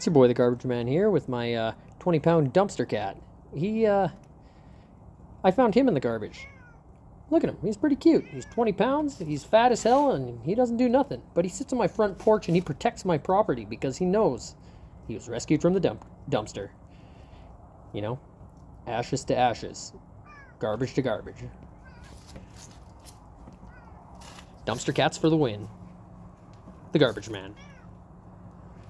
It's your boy, the Garbage Man, here with my 20-pound dumpster cat. I found him in the garbage. Look at him. He's pretty cute. He's 20 pounds, he's fat as hell, and he doesn't do nothing. But he sits on my front porch and he protects my property because he knows he was rescued from the dumpster. You know, ashes to ashes, garbage to garbage. Dumpster cats for the win. The Garbage Man.